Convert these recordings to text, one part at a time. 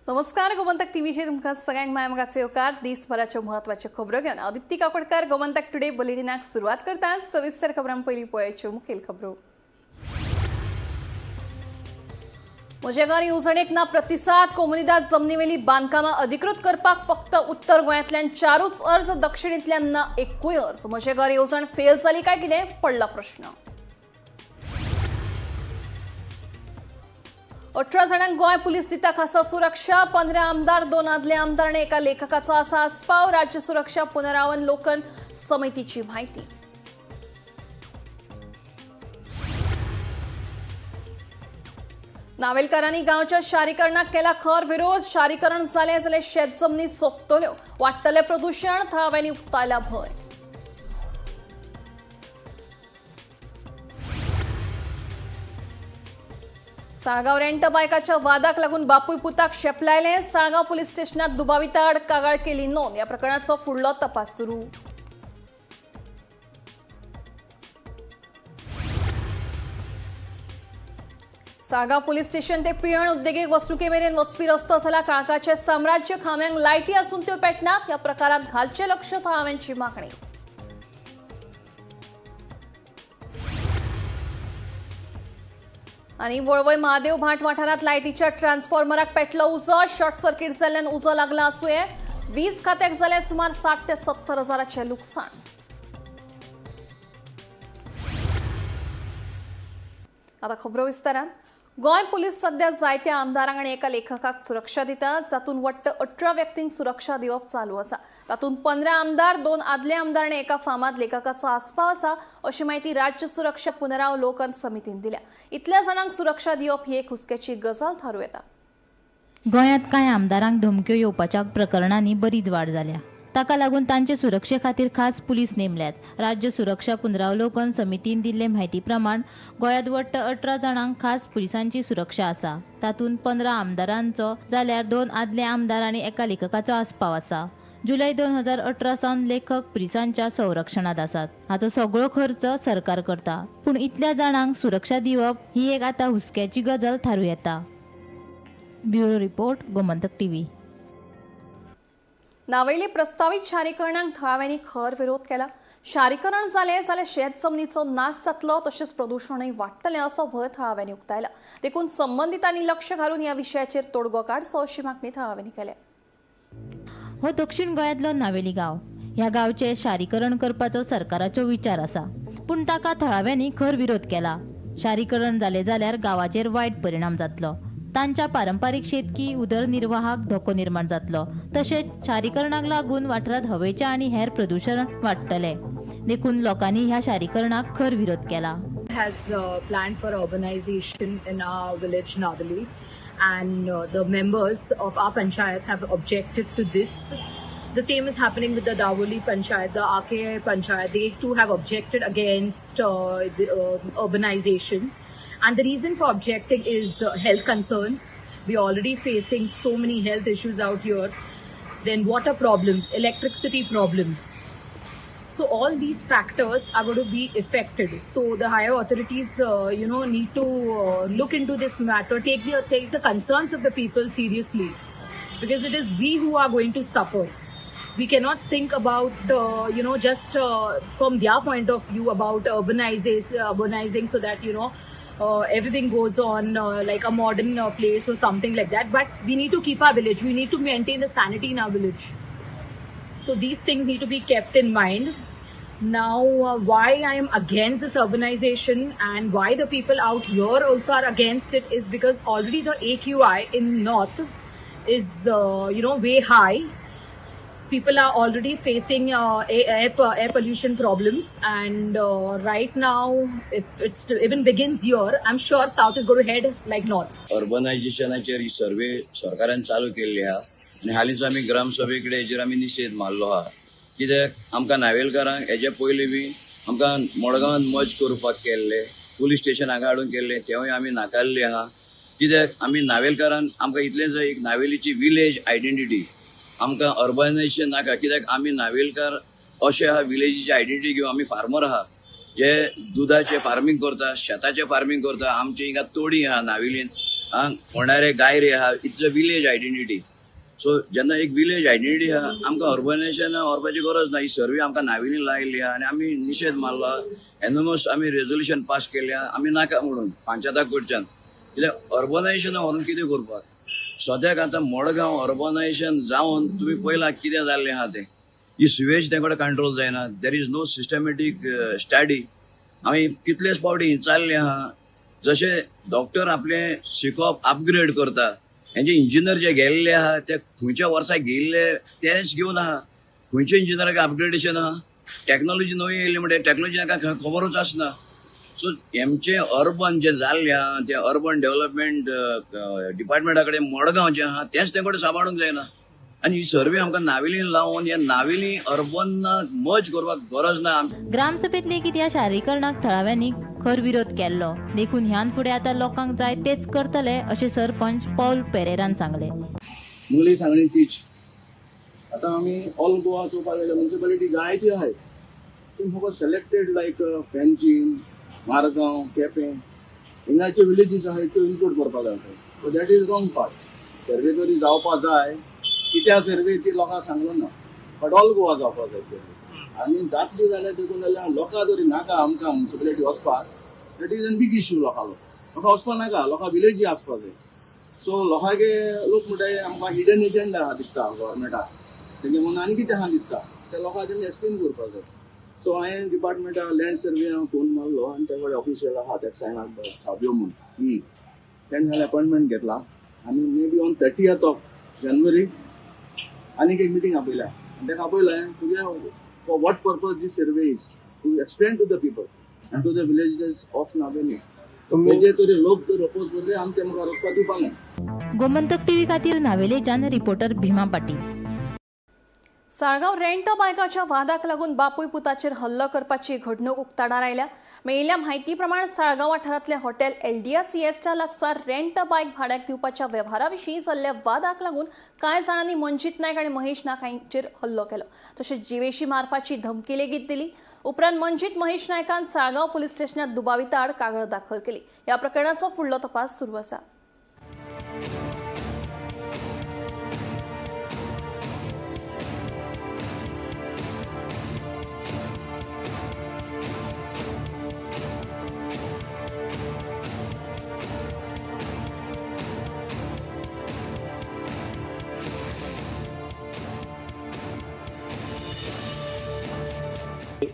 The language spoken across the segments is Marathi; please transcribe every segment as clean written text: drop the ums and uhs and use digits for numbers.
नमस्कार गोमंतक टीव्हीचे तुमकां सगळ्यांक मायमगाचे उपकार दिसभराच्यो म्हत्वाच्यो खबरो घेवन हांव दिप्ती काकोडकर गोमंतक टुडे बुलेटिनाक सुरवात करता। सविस्तर खबरां पयलीं पळोवच्यो मुखेल खबरो। म्हजे घर येवजणेक ना प्रतिसाद। कोमुनिदाद जमनीवेली बांदकामां अधिकृत करपाक फक्त उत्तर गोंयांतल्यान 4च अर्ज, दक्षिणेंतल्यान ना एकूय अर्ज। म्हजे घर येवजण फेल जाली काय कितें पडला प्रश्न। 18 जाणांक गोंय पुलीस दिता खासा सुरक्षा। 15 आमदार, 2 आदले आमदार आनी एका लेखकाचो आसा आस्पाव। राज्य सुरक्षा पुनरावलोकन समितीची म्हायती। नावेलकारांनी गांवच्या शारीकरणाक केला खर विरोध। शारीकरण जालें जाल्यार शेत जमनी सोंपतल्यो, वाडटलें प्रदूषण, थळाव्यांनी उक्तायला भंय। साळगांव रेंट बायकाच्या वादाक लागून बापूय पुताक शेपलायले। साळगांव पुलीस स्टेशनात दुबाविता आड कागाळ केली नोंद। ह्या प्रकरणाचो फुडलो तपास सुरू। साळगांव पुलीस स्टेशन ते पियण उद्देगीक वसणुके मेरेन वचपी रस्तो जाल्यार काळखाचे साम्राज्य। खांब्यांक लायटी आसून त्यो पेटनात। ह्या प्रकारांत घालचें लक्ष, थळाव्यांची मागणी। आणि वळवय महादेव भाट वाठारात लायटीच्या ट्रान्सफॉर्मराक पेटलो उजो। शॉर्ट सर्किट जाल्ल्यान उजो लागला आसूये। वीज खात्याक जाले सुमार 60 ते 70 हजारांचे लुकसाण। आता खबरो विस्तारान। गोंय पुलीस सध्या जायत्या आमदारांक आनी एका लेखकाक सुरक्षा दिता, जातून वट्ट 18 व्यक्तींक सुरक्षा दिवप चालू आसा। तातूंत 15 आमदार, 2 आदले आमदार आनी एका फामाद लेखकाचो आस्पाव आसा, अशी माहिती राज्य सुरक्षा पुनरावलोकन समितीन दिल्या। इतल्या जाणांक सुरक्षा दिवप ही एक हुस्क्याची गजाल थारू येता। गोंयांत कांय आमदारांक धमक्यो येवपाच्या प्रकरणांनी बरीच वाड जाल्या। ताका लागून तांचे सुरक्षे खातीर खास पुलीस नेमल्यात। राज्य सुरक्षा पुनरावलोकन समितीन दिल्ले म्हायती प्रमाण गोंयांत वट्ट 18 जाणांक खास पुलिसांची सुरक्षा आसा। तातूंत 15 आमदारांचो जाल्यार 2 आदले आमदार आनी एका लेखकाचो आस्पाव आसा। जुलय 2018 सावन लेखक पुलिसांच्या संरक्षणात आसात। हाचो सगळो खर्च सरकार करता, पूण इतल्या जाणांक सुरक्षा दिवप ही एक आतां हुस्क्याची गजाल थारू येता। Bureau report, Gomantak TV. Navelim प्रस्तावित शारीकरणाक थळाव्यांनी खर विरोध केला। शारीकरण जालें जाल्यार शेत जमनीचो नाश जातलो, तशेंच प्रदूषणय वाडटलें असो भंय थळाव्यांनी उक्तायला। देखून संबंधितांनी लक्ष घालून ह्या विशयाचेर तोडगो काडचो अशी मागणी थळाव्यांनी केल्या। हो दक्षिण गोंयांतलो नावेली गांव। ह्या गांवचे शारीकरण करपाचो सरकाराचो विचार आसा, पूण ताका थळाव्यांनी खर विरोध केला। शारीकरण जालें जाल्यार गांवाचेर वायट परिणाम जातलो। तांच्या पारंपारीक शेतकी उदरनिर्वाहाक धोको निर्माण जातलो, तशेंच शारीकरणाक लागून वाठारांत हवेचें आनी हेर प्रदूषण वाडटलें। देखून लोकांनी ह्या शारीकरणाक खर विरोध केला। has planned for urbanization in our village Navali, and the members of our panchayat have objected to this. The same is happening with the Davoli panchayat, the RK panchayat. They too have objected against the urbanization, and the reason for objecting is health concerns. We are already facing so many health issues out here. Then water problems, electricity problems. So all these factors are going to be affected. So the higher authorities, need to look into this matter, take the concerns of the people seriously, because it is we who are going to suffer. We cannot think about, just from their point of view about urbanizing, so that everything goes on like a modern place or something like that. But we need to keep our village. We need to maintain the sanity in our village. So these things need to be kept in mind. Now, why I am against this urbanization and why the people out here also are against it is because already the AQI in North is, way high. People are already facing air pollution problems, and right now, if it even begins here, I'm sure South is going to head like North. अर्बनायझेशनाचेर ही सर्वे सरकारान चालू केल्ली आहा, आनी हालींच आमी ग्रामसभेकडे हेचेर आमी निशेध मारलो आहा। कित्याक आमकां नावेलकारांक हेजे पयलीं बी आमकां मडगांवांत मर्ज करपाक केल्ले, पुलीस स्टेशन हांगा हाडून केल्ले, तेवूय आमी नाकारले आहा। कित्याक आमी नावेलकारान आमकां इतलें जाय, एक नावेलीची विलेज आयडेंटिटी, आमकां अर्बनायझेशन नाका। कित्याक आमी नावेलकार अशें आहा, विलेजीची आयडेंटिटी घेवन आमी फार्मर आहा, जे दुधाचे फार्मिंग करता, शेताचे फार्मिंग करता। आमचे हिंगा तोडी आहा नावेलीन, होणारे गायरे आहा it's a village identity. So जेन्ना एक विलेज आयडेंटिटी आहा आमकां अर्बनायझेशन व्हरपाची गरज ना. ही सर्वे आमकां नाविली लायिल्ली आहा आनी आमी निशेध मारला. एनोमस आमी रेजोल्युशन पास केलें आमी नाका म्हणून पंचायता कडच्यान. कित्याक अर्बनायझेशन व्हरून कितें करपाक. सद्याक आतां मडगांव अर्बनायझेशन जावन तुमी पळयलां कितें जाल्लें आहा तें. ही सुवेज ते कडेन कंट्रोल जायना. There is no systematic study. आमी कितलेच फावटी चालले आहा. जशे डॉक्टर आपले शिकप अपग्रेड करता हेंचे इंजिनियर जे गेल्ले आहा ते खंयच्या वर्साक गेल्ले तेच घेवन आहा. खंयचे इंजिनियराक अपग्रेडेशन आहा. टॅक्नॉलॉजी नवी येयली म्हणजे टॅक्नॉलॉजी ताका खबरूच आसना. सो हेंचे अर्बन जे जाल्ले आहा ते अर्बन डेव्हलपमेंट डिपार्टमेंटा कडेन मडगांव जे आहा तेच ते कडेन सांबाळूंक जायना. आनी ही सर्वे आमकां नाविलीन लावन ह्या नाविली अर्बन मर्ज करपाक गरज ना. ग्रामसभेत लेगीत ह्या शारीकरणाक थळाव्यांनी खर विरोध केल्लो. देखून ह्यान फुडें आतां लोकांक जाय तेच करतले अशें सरपंच पौल पेरेरान सांगले. मुली सांगणी तीच. आतां आमी ऑल गोवा चोवपाक गेल्यार म्युनिसिपालिटी जायती आहाय. पूण फकत सिलेक्टेड लायक पेन्जीम, मारगांव, केपें हिंगाचे विलेजीस आहाय त्यो इन्क्लूड करपाक जाय. So that is wrong part. Survey तरी जावपाक जाय. कित्या सर्वे ती लोकांक सांगलो ना. बट ऑल गोवा जावपाक जाय सर्वे. आनी जातली जाल्यार देखून जाल्यार लोकां तरी नाका आमकां म्युनिसिपालिटी वचपाक. That is a big issue लोकांलो. लोकां वचपाक नाका. लोकां विलेजी आसपाक जाय. सो लोकांगे लोक म्हणटाय आमकां हिडन एजंडा आहा दिसता गव्हर्मेंटाक. तेगे म्हणून आनी कितें आहा दिसता ते लोकांक तेणी एक्सप्लेन करपाक जाय. सो हांवें डिपार्टमेंटा लँड सर्वे फोन मारलो आनी ते कडेन ऑफिशियल आहा तेका सांगला साबियो म्हणून तेणें जाल्यार अपॉयंटमेंट घेतला. आनी may be on 30th of January आनीक एक मिटींग आपयल्या. आनी ताका आपयलें तुगे for what purpose this survey is to explain to the people and to the villages of Navelim. तेजे तरी लोक जर अपोज करले आमी तेमकां रचपाक दिवपाक ना. गोमंतक टीव्ही खातीर नावेलेच्यान रिपोर्टर भीमा पाटील. साळगांव रेंट बायकाच्या वादाक लागून बापूय पुताचेर हल्लो करपाची घडणूक उक्ताडार आयल्या. मेळिल्ल्या म्हायती प्रमाण साळगांव वाठारांतले हॉटेल एल्डिया सिएस्टा लागसार रेंट बायक भाड्याक दिवपाच्या वेव्हाराविशीं जाल्ल्या वादाक लागून कांय जाणांनी मंजीत नायक आनी महेश नायक हांचेर हल्लो केलो. तशेंच जिवेशी मारपाची धमकी लेगीत दिली. उपरांत मंजीत महेश नायकान साळगांव पुलीस स्टेशनात दुबाविता आड कागाळ दाखल केली. ह्या प्रकरणाचो फुडलो तपास सुरू आसा.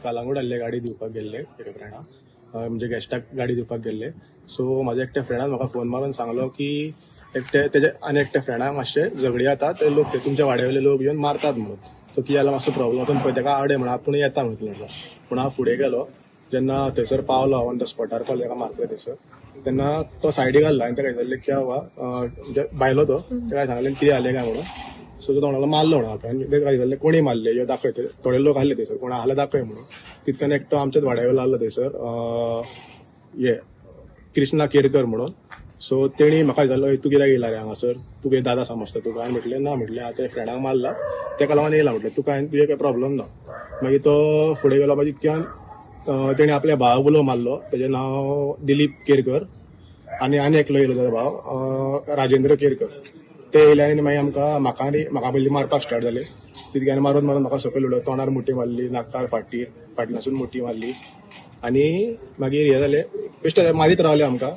कालांगूट आसले गाडी दिवपाक गेल्ले एका फ्रेंडाक म्हणजे गेस्टाक गाडी दिवपाक गेल्ले. सो म्हाज्या एकट्या फ्रेंडान म्हाका फोन मारून सांगलो की एकटे तेजे आनी एकट्या फ्रेंडाक मातशे झगडी जाता ते लोक ते तुमच्या वाड्यावयले लोक येवन मारतात म्हणून. सो कितें जाल्यार मातसो प्रॉब्लम आसा पळय ताका आवडे म्हणून आपूण येता म्हटलो. पूण हांव फुडें गेलो. जेन्ना थंयसर पावलो ऑन द स्पॉटार पावलो ताका मारतले थंयसर तेन्ना तो सायडीक घाल्लो आनी ताका विचारलें की म्हणजे भायलो तो ताका सांगलें कितें जालें काय म्हणून. सो तो तोंडाला मारलो म्हणून आपण ताका विचारलें कोणी मारले ह्यो दाखय. थोडे लोक आसले थंयसर कोण आसले दाखय म्हणून. तितक्यान एकटो आमच्याच वाड्यावयलो आसलो थंयसर हे कृष्णा केरकर म्हणून. सो तेणी म्हाका विचारलो तूं कित्याक येयला रे हांगासर तुगे दादा समजता तुका. हांवें म्हटलें ना म्हटलें हांव फ्रेंडाक मारला तेका लागून येयला म्हटलें तुका हांवें तुजें काय प्रॉब्लम ना. मागीर तो फुडें गेलो. मागीर इतक्यान तेणी आपल्या भावाक उलो मारलो. तेजें नांव दिलीप केरकर आनी एकलो येयलो तेजो भाव राजेंद्र केरकर. ते येयले आनी मागीर म्हाका पयलीं मारपाक स्टार्ट जाले. तितक्यान मारून म्हाका सकयल उडलो. तोंडार मुठी मारली, नाकार फाटल्यासून मुठी मारली आनी मागीर हे जालें बेश्टे मारीत रावले आमकां.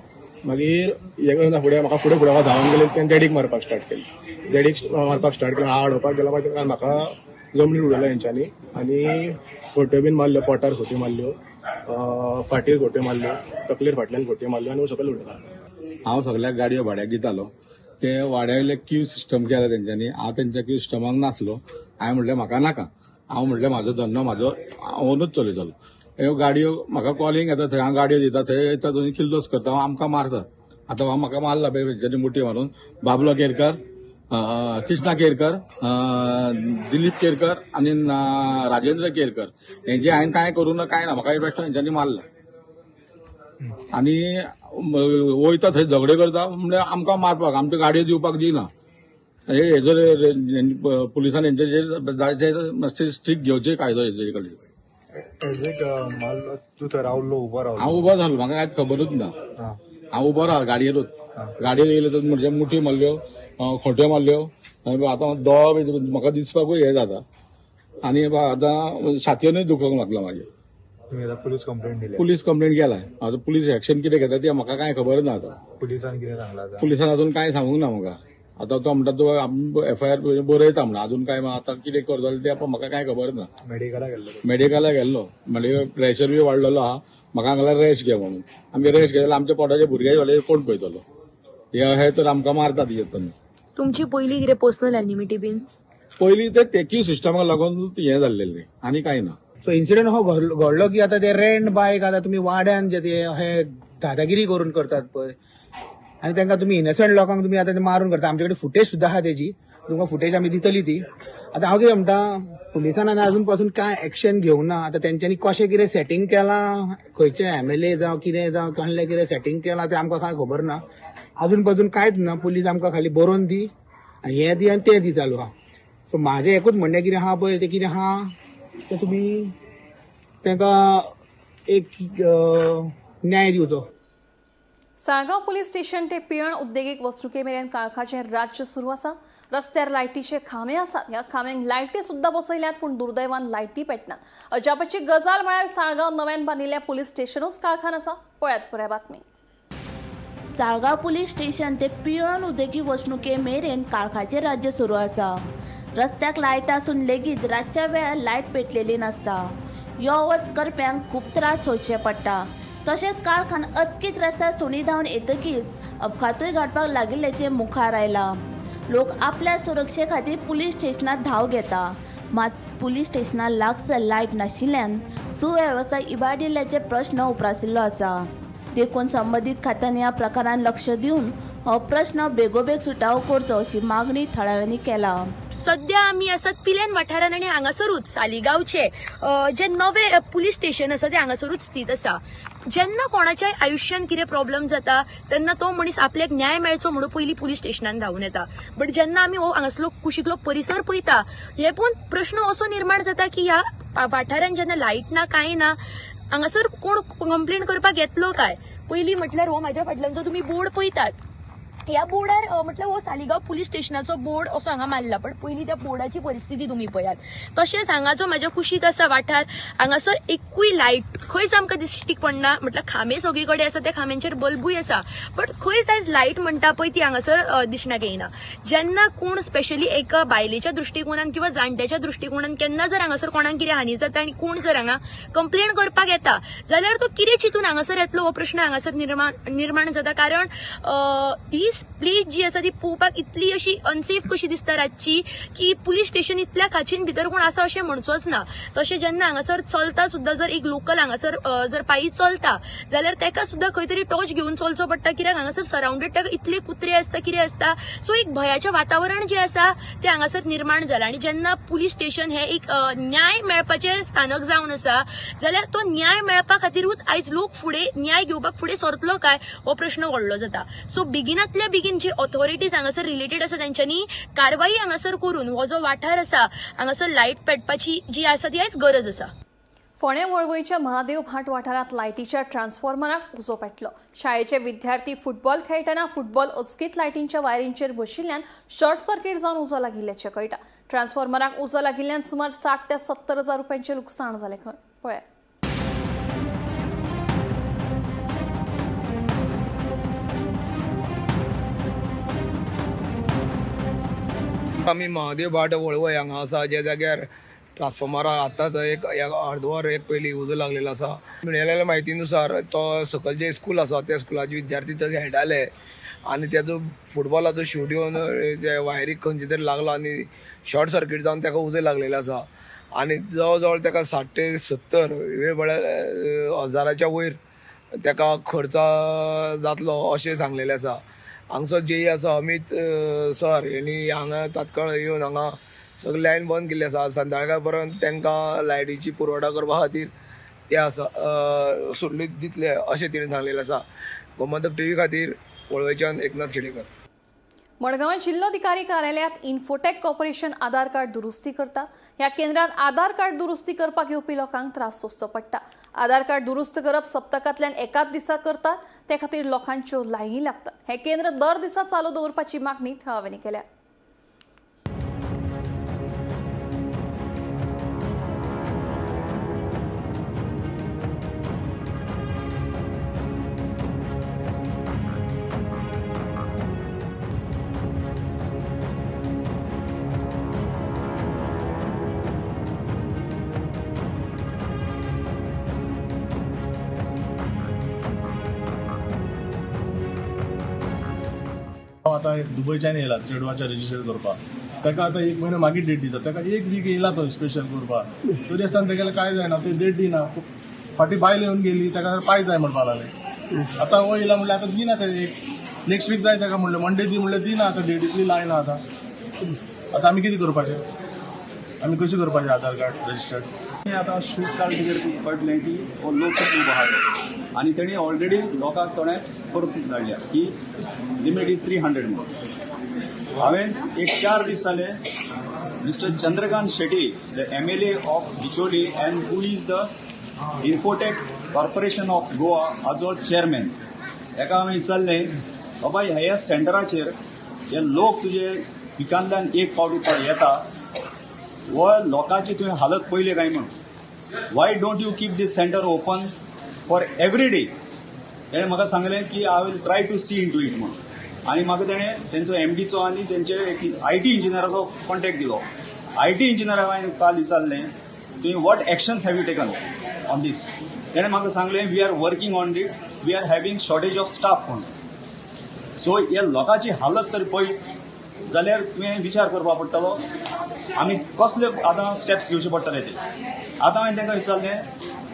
मागीर हे करून फुडें धांवन गेले तेन्ना डॅडीक मारपाक स्टार्ट केलें. हांव हाडोवपाक गेलो मागीर म्हाका जमनीर उडयलो हेंच्यांनी आनी खोट्यो बीन मारल्यो. पोटार खोटी मारल्यो, फाटीर खोट्यो मारल्यो, तकलेर फाटल्यान खोट्यो मारल्यो आनी सकयल उडयलो. हांव सगळ्याक गाडयो भाड्याक दितालो. ते वाड्यावयले क्यू सिस्टम केला तेंच्यांनी. हांव तेंच्या क्यू सिस्टमाक नासलो. हांवें म्हटलें म्हाका नाका. हांव म्हटलें म्हाजो धंदो म्हाजो हांवूनच चलयतलो. ह्यो गाडयो म्हाका कॉलिंग येता थंय हांव गाडयो दिता थंय येता दोनी किल्लोस करता आमकां मारता. आतां म्हाका मारला पळय तेंच्यांनी मुठी मारून. बाबलो केरकर, कृष्णा केरकर, दिलीप केरकर आनी राजेंद्र केरकर हेंचे हांवें कांय करूं ना कांय ना. म्हाका बेश्टो हेंच्यांनी मारला आनी वयता थंय झगडे करता म्हणजे आमकां मारपाक आमच्यो गाडयो दिवपाक दिना. हे जर पुलिसान हेंचेर मातशें स्ट्रिक्ट घेवचे कायदो हेजे कडेन. तू थंय रावलो उबो रावलो हांव उबो जालो म्हाका कांयच खबरूच ना. हांव उबो राहा गाडयेरूच गाडयेर येयले तर म्हणजे मुठी मारल्यो खोट्यो मारल्यो आनी आतां दोळ म्हाका दिसपाकूय हें जाता आनी आतां छातयेनूय दुखोंक लागला म्हाजे. तुम्ही आता पोलीस कंप्लेंट दिली पुलीस कंप्लेंट केलाय. आतां पुलीस एक्शन कितें घेता तें म्हाका कांय खबर ना. आतां पोलिसांनी किती सांगला आता पुलिसान अजून कांय सांगूंक ना म्हाका. आतां तो म्हणटा तो FIR बरयता म्हणा अजून काय आतां कितें करतलो तें म्हाका कांय खबर ना. मेडिकलाक गेल्लो मेडिकलाक गेल्लो म्हणजे प्रेशर बी वाडलेलो आहा म्हाका हांगल्यार रेस्ट घे म्हणून. आमी रेस्ट घेतल्यार आमच्या पोटाचे भुरगे व्हडले कोण पळयतलो. हे तर आमकां मारतात येतना. तुमची पहिली कितें पर्सनल एनिमिटी बीन पयलीं ते तेक्यू सिस्टमाक लागून हें जाल्लेलें आनी कांय ना. सो इन्सिडेंट हो घडलो की आता ते रेंट बायक आता तुम्ही वाड्यान जे ते हे दादागिरी करून करतात पळय आणि त्यांना तुम्ही इनोसंट लोकांक तुम्ही आता ते मारून करता. आमच्याकडे फुटेज सुद्धा आहा त्याची तुमकां फुटेज आमी दितली ती. आता हांव कितें म्हणटा पुलिसान आनी अजून पासून काय एक्शन घेवंक ना. आता तेंच्यांनी कशें कितें सेटिंग केलां खंयचे MLA जावं कितें जावं कसलें कितें सेटिंग केलां तें आमकां काय खबर ना. अजून पासून कांयच ना. पुलीस आमकां खाली बरोवन दी आनी हें दी आनी तें दी चालू आहा. सो म्हाजें एकूच म्हणणें कितें आहा पळय तें कितें आहा ते तुम्ही तांकां एक न्याय दिवचो. साळगांव पुलीस स्टेशन ते पियण उद्देगीक वस्तुके मेरेन काळखाचें राज्य सुरू आसा. रस्त्यार लायटीचे खांबे आसात. ह्या खांब्यांक लायटी सुद्धा बसयल्यात पूण दुर्दैवान लायटी पेटनात. अजापाची गजाल म्हळ्यार साळगांव नव्यान बांदिल्ल्या पुलीस स्टेशनूच काळखान आसा. पळयात पुराय बातमी. साळगांव पुलीस स्टेशन ते पियण उद्देगीक वसणुके मेरेन काळखाचें राज्य सुरू आसा. रस्त्याक लायट आसून लेगीत रातच्या वेळार लायट पेटलेली नासता. यो वच करप्यांक खूब त्रास सोंसचे पडटा. तशेंच कारखान अचकीत रस्त्यार सुणी धांवन येतकीच अपघातूय घडपाक लागिल्ल्याचें मुखार आयलां. लोक आपल्या सुरक्षे खातीर पुलीस स्टेशनांत धांव घेता. मात पुलीस स्टेशनां लागसर लायट नाशिल्ल्यान सुवेवस्था इबाडिल्ल्याचे प्रश्न उप्रासिल्लो आसा. देखून संबंदीत खात्यान ह्या प्रकारान लक्ष दिवन हो प्रश्न बेगोबेग सुटावो करचो अशी मागणी थळाव्यांनी केला. सध्या आम्ही आसात पिलेन वाठारान आनी हांगासरूच सालिगांवचे जे नवे पुलीस स्टेशन आसा ते हांगासरूच स्थित आसा. जेन्ना कोणाच्याय आयुश्यान कितें प्रॉब्लेम जाता तेन्ना तो मनीस आपल्याक न्याय मेळचो म्हणून पयलीं पुलीस स्टेशनान धांवून येता. बट जेन्ना आमी हो हांगासलो कुशीकलो परिसर पळयता हे पळोवन प्रश्न असो निर्माण जाता की ह्या वाठारान जेन्ना लायट ना कांय ना हांगासर कोण कंप्लेंट करपाक येतलो काय. पयलीं म्हटल्यार हो म्हाज्या फाटल्यानचो तुमी बोर्ड पळयतात. ह्या बोर्डार म्हटल्यार हो सालिगांव पुलीस स्टेशनाचो बोर्ड असो हांगा मारला. पण पयलीं त्या बोर्डाची परिस्थिती तुमी पळयात. तशेंच हांगाचो म्हाज्या कुशीक आसा वाठार हांगासर एकूय लायट खंयच आमकां दिश्टीक पडना. म्हटल्यार खांबे सगळे कडेन आसा त्या खांब्यांचेर बल्बूय आसा बट खंयच आयज लायट म्हणटा पळय ती हांगासर दिसण्याक येना. जेन्ना कोण स्पेशली एक बायलेच्या दृश्टिकोनान किंवा जाणट्याच्या दृश्टिकोनान केन्ना जर हांगासर कोणाक कितें हानी जाता आनी कोण जर हांगा कंप्लेंट करपाक येता जाल्यार तो कितें चिंतून हांगासर येतलो हो प्रश्न हांगासर निर्माण जाता. कारण ही प्लेस जी आसा ती पळोवपाक इतली अशी अनसेफ कशी दिसता रातची की पुलीस स्टेशन इतल्या काचीन भितर कोण आसा अशें म्हणचोच ना. तशें जेन्ना हांगासर चलता सुद्धा जर एक लोकल हांगासर जर पायी चलता जाल्यार तेका सुद्धा खंय तरी टॉर्च घेवन चलचो पडटा. कित्याक हांगासर सरावंडेड तेका इतले कुत्रे आसता कितें आसता. सो एक भयाचें वातावरण जें आसा तें हांगासर निर्माण जालां. आनी जेन्ना पुलीस स्टेशन हें एक न्याय मेळपाचें स्थानक जावन आसा जाल्यार तो न्याय मेळपा खातीरूच आयज लोक फुडें न्याय घेवपाक फुडें सरतलो काय हो प्रश्न व्हडलो जाता. सो बेगिनांतल्या बेगीन जी ऑथॉरिटीज हांगासर रिलेटेड आसा तेंच्यांनी कारवाई हांगासर करून हो जो वाठार आसा हांगासर लायट पेटपाची जी आसा ती आयज गरज आसा. फोंडें वळवयच्या महादेव भाट वाठारांत लायटीच्या ट्रान्सफॉर्मराक उजो पेटलो. शाळेचे विद्यार्थी फुटबॉल खेळटना फुटबॉल अचकीत लायटींच्या वायरींचेर बशिल्ल्यान शॉर्ट सर्किट जावन उजो लागिल्ल्याचें कळटा. ट्रान्सफॉर्मराक उजो लागिल्ल्यान सुमार 60 ते 70 हजार रुपयांचें लुकसाण जालें. पळय आमी महादेव भाट वळवय हांगा आसा ज्या जाग्यार ट्रान्सफॉर्मरा आतांच एक अर्दवर एक पयलीं उजो लागलेलो आसा. मेळिल्ल्या म्हायतीनुसार तो सकयल जे स्कूल आसा त्या स्कुलाचे विद्यार्थी थंय खेळटाले आनी तेजो फुटबॉलाचो शूट येवन जे वायरीक खंयचे तरी लागलो आनी शॉर्ट सर्कीट जावन ताका उजो लागलेलो आसा. आनी जवळ जवळ ताका 60 ते 70 हजाराच्या वयर ताका खर्च जातलो अशें सांगलेलें आसा. हांगचो जे आसा अमित सर हेणी हांगा तात्काळ येवन हांगा सगळी लायन बंद केल्ली आसा. संध्याकाळ पर्यंत तांकां लायटीची पुरवठा करपा खातीर ते आसा सुरळीत दितले अशें तिणें सांगलेलें आसा. गोमंतक TV खातीर वळवयच्यान एकनाथ खेडेकर. मडगांवां जिल्लोधिकारी कार्यालयात इन्फोटेक कॉर्पोरेशन आधार कार्ड दुरुस्ती करता। ह्या केंद्रात आधार कार्ड दुरुस्ती करपाक येवपी लोकांक त्रास सोंसचो पडटा। आधार कार्ड दुरुस्त करप सप्तकांतल्यान एकाच दिसा करतात, ते खातीर लोकांच्यो लायनी लागतात। हे केंद्र दर दिसा चालू दवरपाची मागणी थळाव्यांनी केल्या। आता दुबयच्यान येयला चेडवाच्या रजिस्टर करपाक, ताका आतां 1 म्हयनो मागीर डेट दिता, ताका 1 वीक येयला तो स्पेशल करपाक, तरी आसतना तेगेलें कांय जायना, ते डेट दिना. फाटी बायल येवन गेली, ताका पांय जाय म्हणपा लागले. आतां हो येयला म्हणल्यार आतां दिना ते, नेक्स्ट वीक जाय ताका म्हणलें, मंडे दी म्हणल्यार दिना, आतां डेट इतली लायना. आतां आमी कितें करपाचें? आमी कशें करपाचें आधार कार्ड रजिस्टर्ड? आतां शूट कार्ड कितें पडलें की हो लोक खूब आहा आनी तेणी ऑलरेडी लोकांक थोडें परतून धाडल्या की लिमीट इज 300 म्हणून. हांवें एक 4 दीस जाले mister Chandrakant Shetty, the MLA of Bicholim and who is the infotech corporation of Goa हाजो चेअरमॅन, ताका हांवें विचारलें बाबा ह्या सेंटराचेर हे लोक तुजे पिकांतल्यान एक पावटी येता, व लोकांची तुवें हालत पयले काय म्हणून. Why don't you keep this centre open for every day? तेणें म्हाका सांगलें की I will try to see into it म्हणून. आनी म्हाका तेणें तेंचो MDचो आनी तेंचे IT इंजिनियराचो कॉन्टॅक्ट दिलो. IT इंजिनियराक हांवें काल विचारलें तुवें what actions have you taken on this? तेणें म्हाका सांगलें we are working on it, we are having shortage of staff म्हणून. सो ह्या लोकांची हालत तर पळयत जाल्यार तुवें विचार करपा पडटलो आमी कसले आतां स्टेप्स घेवचे पडटले ते. आतां हांवें तांकां विचारलें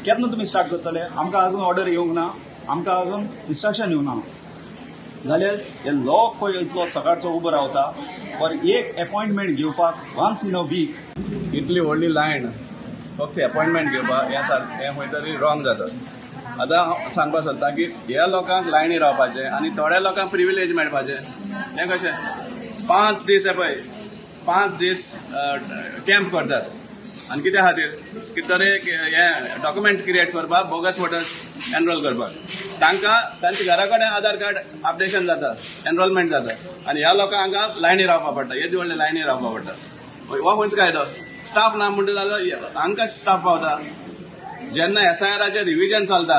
केन्ना तुमी स्टार्ट करतले? आमकां आजून ऑर्डर येवंक ना, आमकां आजून इन्स्ट्रक्शन येवंक ना. जाल्यार हे लोक पळय इतलो सकाळचो उबो रावता फॉर एक अपॉयंटमेंट घेवपाक वन्स इन अ वीक. इतली व्हडली लायन फक्त अपॉयंटमेंट घेवपाक हें खंय तरी रॉंग जाता. आतां हांव सांगपाक सोदतां की ह्या लोकांक लायनी रावपाचें आनी थोड्या लोकांक प्रिविलेज मेळपाचें. हें कशें 5 दीस पळय 5 दीस कॅम्प करतात आनी कित्या खातीर? कितें तरी हें डॉक्युमेंट क्रिएट करपाक, बोगस वोटर्स एनरोल करपाक. तांकां तांच्या घरा कडेन आधार कार्ड अपडेशन जाता, एनरोलमेंट जाता, आनी ह्या लोकांक हांगा लायनी रावपाक पडटा, येदी व्हडले लायनी रावपाक पडटा. हो खंयचो कायदो? स्टाफ ना म्हणटा जाल्यार हांकां स्टाफ पावता. जेन्ना SIRाचें रिविजन चलता,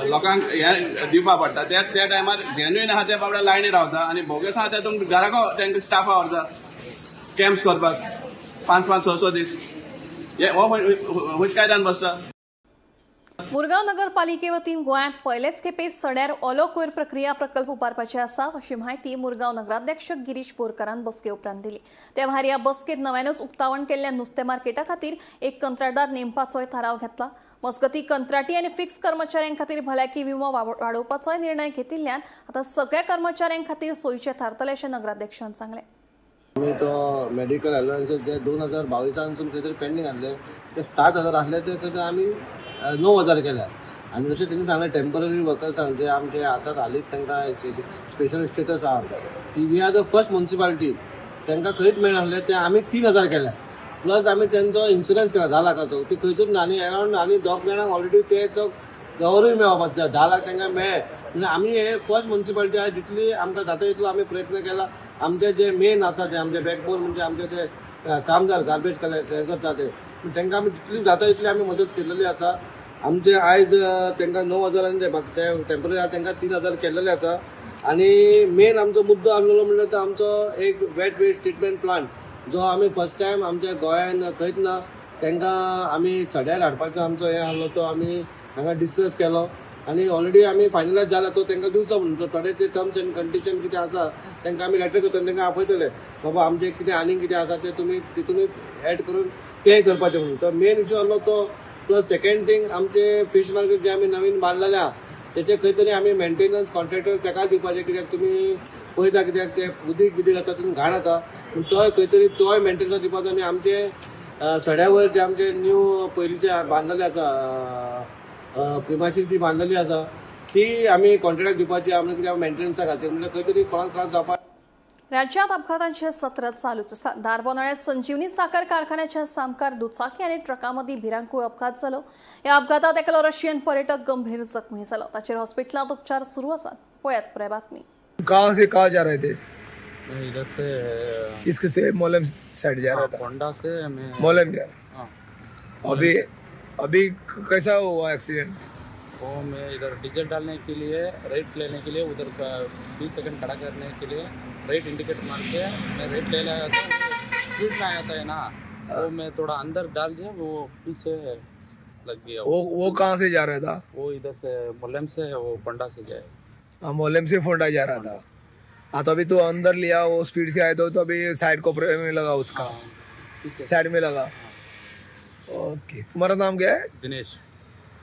लोकांक हें दिवपाक पडटा, त्या टायमार जेन्युइन आहा ते बाबडे लायनी रावता आनी बोगस आहा ते तुमकां घराको तांकां स्टाफ आवरता कॅम्प्स करपाक 5-5, 6-6 दीस. हो खंयच्या कायद्यान बसता? मुरगांव नगरपालिके वतीन गोंयांत पयलेच खेपे सड्यार ओलो कोयर प्रक्रिया प्रकल्प उबारपाचे आसात अशी माहिती मुरगांव नगराध्यक्ष गिरीश बोरकारान बसके उपरांत दिली. ते भायर ह्या बसकेत नव्यानच उक्तावण केल्ल्या नुस्तें मार्केटा खातीर एक कंत्राटदार नेमपाचोय थाराव घेतला. मजगतीं कंत्राटी आनी फिक्स कर्मचाऱ्यां खातीर भलायकी विमो वाडोवपाचोय निर्णय घेतिल्ल्यान आतां सगळ्या कर्मचाऱ्यां खातीर सोयीचे थारतले अशें नगराध्यक्षान सांगलें. आम्ही तो मेडिकल अलायन्सेस जे 2022 खंय तरी पेंडींग आहले ते 7,000 आहले ते खंय आमी 9,000 केल्या. आनी जशें तेणी सांगलें टेम्पररी वर्कर्सांक जे आमचे आतां हालींच तांकां स्पेशल स्टेटस आहा ती we are the first municipality तांकां खंयच मेळनासलें ते आमी 3,000 केल्या. प्लस आमी तेंचो इन्शुरन्स केला 10 लाखाचो. ती खंयसून आनी अरावंड आनी 2 जाणांक ऑलरेडी तेचो कवरूय मेळपाक 10 लाख तांकां मेळ्ळे. म्हणजे आमी हे फर्स्ट म्युनिसिपालिटी आहा जितली आमकां जाता तितलो आमी प्रयत्न केला. आमचे जे मेन आसा ते आमचे बॅकबोन म्हणजे आमचे ते कामदार गार्बेज करता ते तांकां आमी जितली जाता तितली आमी मदत केलेली आसा. आमचे आयज तांकां 9,000 आनी ते टेम्पररी आहा तांकां 3,000 केलेले आसा. आनी मेन आमचो मुद्दो आसलेलो म्हणल्यार तो आमचो एक वेट वेस्ट ट्रिटमेंट प्लांट जो आमी फर्स्ट टायम आमच्या गोंयान खंयच ना तांकां आमी सड्यार हाडपाचो आमचो हे आसलो तो आमी हांगा डिस्कस केलो आनी ऑलरेडी आमी फायनलायज जाला तो तांकां दिवचो म्हणून थोडे ते टर्म्स एंड कंडिशन कितें आसा तांकां आमी लेटर करता तांकां आपयतले बाबा आमचें कितें आनीक कितें आसा तें तुमी तितूनच एड करून तें करपाचें म्हणून. तो मेन इश्यू आसलो तो. प्लस सेकंड थिंग आमचे फीश मार्केट जे आमी नवीन बांदलेलें आहा तेचे खंय तरी आमी मेंटेनन्स कॉन्ट्रॅक्टर ताका दिवपाचें कित्याक तुमी पळयता कित्याक ते उदीक आसा तितून घाण येता पूण तोय खंय तरी तोय मेंटेनन्स दिवपाचो. आनी आमचे सड्या जे आमचे न्यू पयलींचे बांदलेले आसा प्रिमायसीस ती बांदलेली आसा ती आमी कॉन्ट्रॅक्टाक दिवपाची आमी कित्याक मेंटेनन्सा खातीर म्हणजे खंय तरी कोणाक त्रास जावपाक राज्यात अपघातांचे सत्र चालूच आसा. दारबोनाळ्या संजीवनी साखर कारखान्याच्या सामकार दुचाकी आणि ट्रकामदी भिरांकूळ अपघात जालो. या अपघातात एकलो रशियन पर्यटक गंभीर जखमी जालो. ताचेर हॉस्पिटलात उपचार सुरू आसात. पळयात पुरे बातमी. कहाँ से कहाँ जा रहे थे? मैं इधर से किसके से? मोलम साइड जा रहा था. होंडा से मैं मोलम जा रहा. हाँ, अभी अभी कैसा हुआ एक्सीडेंट? वो मैं इधर डीजल डालने के लिए राइट लेने के लिए उधर का 20 सेकंड खड़ा करने के लिए राइट इंडिकेटर मार के मैं राइट ले लाया था. स्पीड में आया था है ना, वो मैं थोड़ा अंदर डाल दिया, वो पीछे लग गया. वो कहाँ से जा रहा था? वो इधर से मोलम से वो होंडा से जाए. हाँ, मोलम से फोंडा जा रहा था. हाँ, तो अभी तो अंदर लिया, वो स्पीड से आया तो अभी साइड कोपरे में लगा, उसका साइड में लगा. ओके, तुम्हारा नाम क्या है? दिनेश.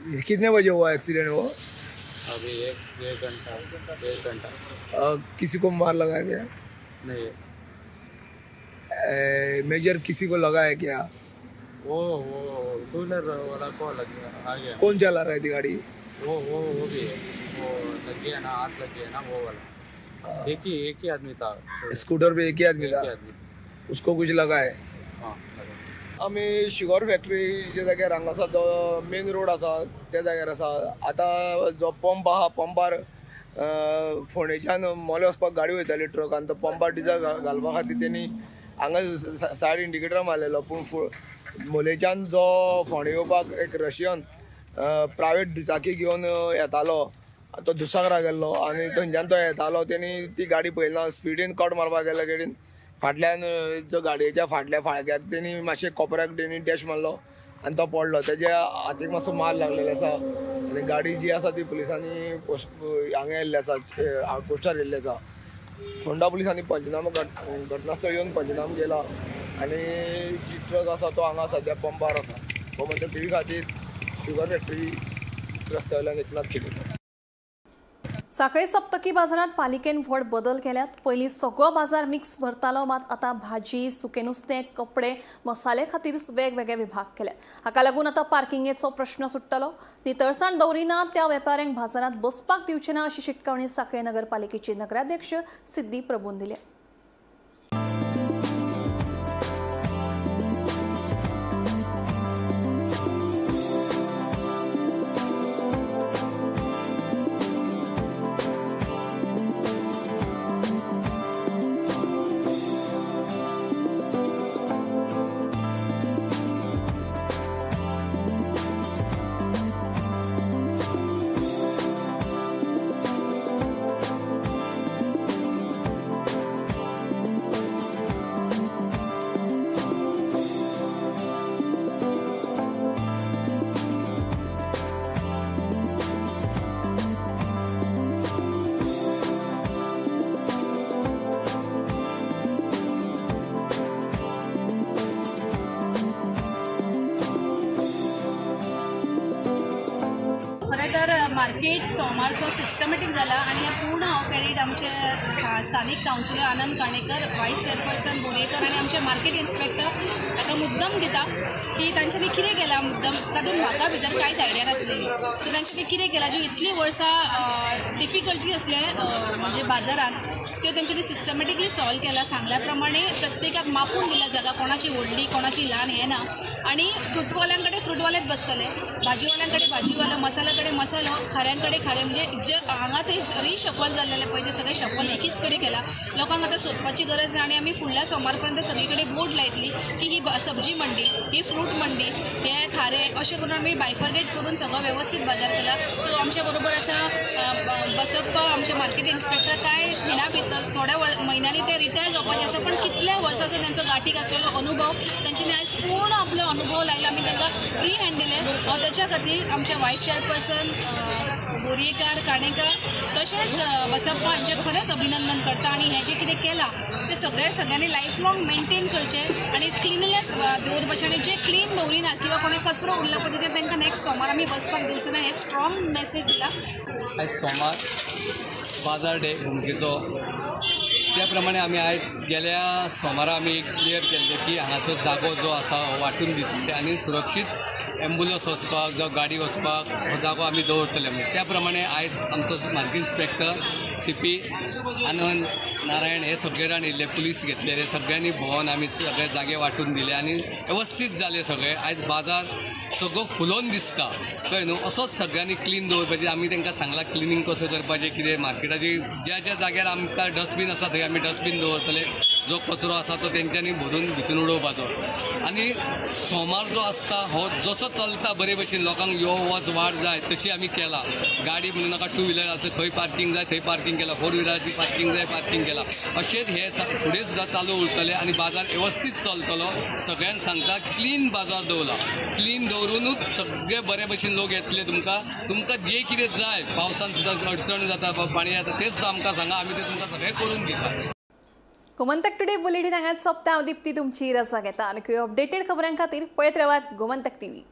ये कितने बजे हुआ एक्सीडेंट? वो अभी एक घंटा. किसी को मार लगाया गया? नहीं, मेजर किसी को लगा है क्या? वो टू व्हीलर वाला को लग गया, आ गया. कौन चला रही थी गाड़ी? वो भी है, वो लग गया ना, हाथ लग गया ना वो वाला. एक ही आदमी था. स्कूटर पे एक ही आदमी था. उसको कुछ लगा है? हाँ, आम्ही शुगर फॅक्टरीच्या जाग्यार हांगा आसा जो मेन रोड आसा त्या जाग्यार आसा. आतां जो पंप आहा, पंपार फोंडेच्यान मोले वचपाक गाडी वयताली ट्रक, आनी तो पंपार डिझल घालपा खातीर तेणी हांगा सायड इंडिकेटर मारलेलो. पूण मोलेच्यान जो फोंडे येवपाक एक रशियन प्रायवेट दुचाकी घेवन येतालो, तो दुसऱ्या गेल्लो आनी थंयच्यान तो येतालो. तेणी ती गाडी पळयना, स्पिडीन कट मारपाक गेल्या गाडीन फाटल्यान जो गाडयेच्या फाटल्या फाळक्यात तेणी मातशें कोपऱ्याक तेणी डॅश मारलो आनी तो पडलो. तेज्या हातीक मातसो मार लागलेलो आसा आनी गाडी जी आसा ती पुलिसांनी हांगा येल्ली आसा, पोस्टार येल्ली आसा. फोंडा पुलिसांनी पंचनामा घटनास्थळ येवन पंचनामा केला आनी जी ट्रक आसा तो हांगा सद्या पंपार आसा. हो म्हणजे टी व्ही खातीर शुगर फॅक्टरी रस्त्या वयल्यान एकनाथ खेडेकर. साखळी सप्तकी बाजारात पालिकेन व्हड बदल केल्यात. पयलीं सगळो बाजार मिक्स भरतालो, मात आतां भाजी, सुकें नुस्तें, कपडे, मसाले खातीर वेगवेगळे विभाग केल्यात. हाका लागून आतां पार्किंगेचो प्रश्न सुट्टलो. नितळसाण दवरिना त्या वेपाऱ्यांक बाजारात बसपाक दिवचे ना अशी शिटकावणी साखळी नगरपालिकेची नगराध्यक्ष सिद्धी प्रभून दिली. तर मार्केट सोमारचो सिस्टमॅटीक जाला आणि हे पूर्ण हांव कॅरीड आमचे स्थानिक कावन्सिलर आनंद काणेकर, वायस चेअरपर्सन बोरेकर आणि आमचे मार्केट इन्स्पेक्टर ताका मुद्दम दिता की तांच्यांनी कितें केलां मुद्दम. तातूंत म्हाका भितर कांयच आयडिया नासलेली. सो तांच्यांनी कितें केलां, ज्यो इतली वर्सां डिफिकल्टी असले म्हणजे बाजारात, त्यो तेंच्यांनी सिस्टमॅटिकली सॉल्व केला. सांगल्या प्रमाणे प्रत्येकाक मापून दिल्या जागा, कोणाची व्हडली कोणाची ल्हान हें ना. आणि फ्रूटवाल्यांकडे फ्रूटवालेच बसतले, भाजीवाल्यांकडे भाजीवालो, मसाल्याकडे मसालो, खाऱ्यांकडे खारे. म्हणजे जे हांगा ते रिशफल जाल्लेले पळय ते सगळे शफल एकीच कडेन केला. लोकांक आतां सोदपाची गरज ना. आणि आमी फुडल्या सोमारपर्यंत सगळे कडेन बोर्ड लायतली की ही सब्जी मंडी, ही फ्रूट मंडी, हे खारे, अशें करून आमी बायफर्गेट करून सगळो व्यवस्थीत बाजार केला. सो आमच्या बरोबर आसा बसप्पा आमचे मार्केट इन्स्पेक्टर. काय हिना भितर थोड्या म्हयन्यांनी ते रिटायर जावपाचे आसा, पण कितल्या वर्साचो त्यांचो गाठीक आसलेलो अनुभव त्यांच्यानी आयज पूर्ण आपलो अनुभव लायला. आमी तांकां फ्री हँड दिले. हांव त्याच्या खातीर आमचे वायस चेअरपर्सन बोरयेकार, काणेकर तशेंच बसप्पा हांचे खरेंच अभिनंदन करता. आणि हे जे कितें केलां ते सगळ्यांनी लायफ लाँग मेंटेन करचें आणि क्लिननेस दवरपाचें. आणि जे क्लीन दवरिना किंवा कोणी कचरो उरला पळय तेजेर तांकां नेक्स्ट सोमार आमी बसपाक दिवचो ना, हे स्ट्रॉंग मेसेज दिला. आयज सोमार बाजार डे घुमकेचो, त्या प्रमाणे आमी आयज गेल्या सोमारा आमी क्लियर केल्ले की हांगाचो जागो जो आसा हो वांटून दितले आनी सुरक्षीत एम्बुलन्स वचपाक जावं गाडी वचपाक हो जागो आमी दवरतले. त्या प्रमाणे आयज आमचो मार्केट इन्स्पेक्टर CP आनंद नारायण हे सगळे जाण येयल्ले, पुलीस घेतलेले, सगळ्यांनी भोंवन आमी सगळे जागे वांटून दिले आनी वेवस्थीत जाले सगळे. आयज बाजार सगळो फुलोवन दिसता कळ्ळें न्हू. असोच सगळ्यांनी क्लीन दवरपाचें. आमी तांकां सांगलां क्लिनींग कसो करपाचें, कितें मार्केटाची ज्या ज्या जाग्यार आमकां डस्टबीन आसा थंय आमी डस्टबीन दवरतले. जो कचरो आसा तो तेंच्यांनी भरून भितून उडोवपाचो. आनी सोमार जो आसता हो जसो चलता बरे भशेन लोकांक यो वच वाड जाय तशी आमी केला. गाडी म्हणून नाका, टू व्हिलर आसा खंय पार्किंग जाय थंय पार्किंग केला, 4 व्हिलराची पार्किंग जाय पार्किंग केला. अशेंच हे फुडें सुद्दां चालू उरतले आनी बाजार वेवस्थीत चलतलो. सगळ्यांक सांगता क्लीन बाजार दवरला. क्लीन दवरूनच सगळे बरे भशेन लोक येतले. तुमकां जे कितें जाय, पावसान सुद्दां अडचण जाता, पाणी येता, तें सुद्दां आमकां सांगा, आमी तें तुमकां सगळें करून दिता. गोमंतक टुडे बुलेटिन हांगाच सोंपता. हांव दिप्ती तुमची रजा घेता आनी अपडेटेड खबरां खातीर पळयत रावात गोमंतक TV.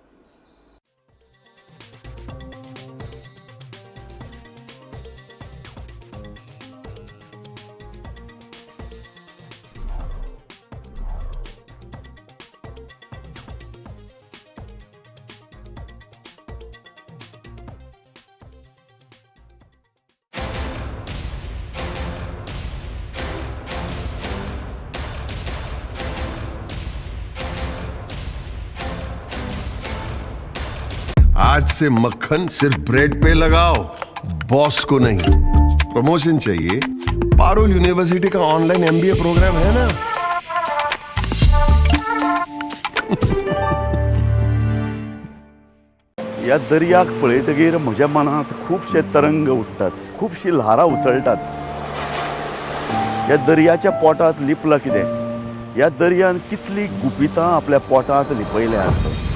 आज से मक्खन सिर्फ ब्रेड पे लगाओ, बॉस को नहीं. प्रमोशन चाहिए? पारुल यूनिवर्सिटी का ऑनलाइन MBA प्रोग्राम है ना. या दर्याक पळयतकीर म्हज्या मनांत खुबशे तरंग उठतात, खुबशी ल्हारां उसळटात. या दर्याच्या पोटांत लिपलां कितें? या दर्यान कितली गुपितां आपल्या पोटांत लिपयल्या आसत.